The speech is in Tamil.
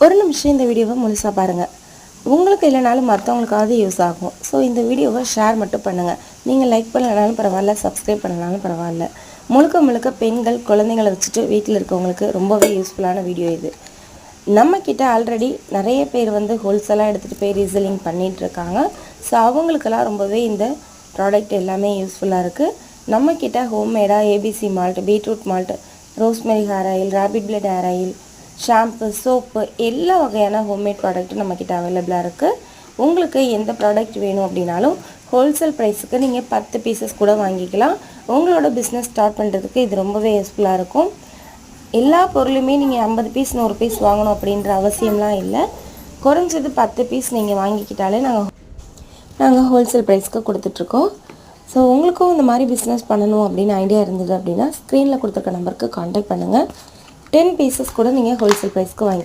ஒரு நிமிஷம் இந்த வீடியோவை முழுசாக பாருங்கள். உங்களுக்கு இல்லைனாலும் மற்றவங்களுக்காவது யூஸ் ஆகும். ஸோ இந்த வீடியோவை ஷேர் மட்டும் பண்ணுங்கள். நீங்கள் லைக் பண்ணலனாலும் பரவாயில்ல, சப்ஸ்கிரைப் பண்ணலனாலும் பரவாயில்ல. முழுக்க முழுக்க பெண்கள் குழந்தைங்களை வச்சுட்டு வீட்டில் இருக்கவங்களுக்கு ரொம்பவே யூஸ்ஃபுல்லான வீடியோ இது. நம்மக்கிட்ட ஆல்ரெடி நிறைய பேர் ஹோல்சேலாக எடுத்துகிட்டு போய் ரீசெல்லிங் பண்ணிகிட்ருக்காங்க. ஸோ அவங்களுக்கெல்லாம் ரொம்பவே இந்த ப்ராடக்ட் எல்லாமே யூஸ்ஃபுல்லாக இருக்குது. நம்மக்கிட்ட ஹோம்மேடாக ABC malt, beetroot malt, rosemary hair oil, rabbit blood hair oil, shampoo, soap எல்லா வகையான ஹோம்மேட் ப்ராடக்ட்டும் நம்மக்கிட்ட அவைலபிளாக இருக்குது. உங்களுக்கு எந்த ப்ராடக்ட் வேணும் அப்படின்னாலும் ஹோல்சேல் ப்ரைஸுக்கு நீங்கள் 10 பீசஸ் கூட வாங்கிக்கலாம். உங்களோட பிஸ்னஸ் ஸ்டார்ட் பண்ணுறதுக்கு இது ரொம்பவே யூஸ்ஃபுல்லாக இருக்கும். எல்லா பொருளுமே நீங்கள் 50 பீஸ் 100 பீஸ் வாங்கணும் அப்படின்ற அவசியம்லாம் இல்லை. குறைஞ்சது 10 பீஸ் நீங்கள் வாங்கிக்கிட்டாலே நாங்கள் ஹோல்சேல் ப்ரைஸ்க்கு கொடுத்துட்ருக்கோம். ஸோ உங்களுக்கும் இந்த மாதிரி பிஸ்னஸ் பண்ணணும் அப்படின்னு ஐடியா இருந்தது அப்படின்னா ஸ்க்ரீனில் கொடுத்துருக்க நம்பருக்கு கான்டாக்ட் பண்ணுங்கள். 10 பீசஸ் கூட நீங்கள் ஹோல்சேல் ப்ரைஸ்க்கு வாங்கிக்கலாம்.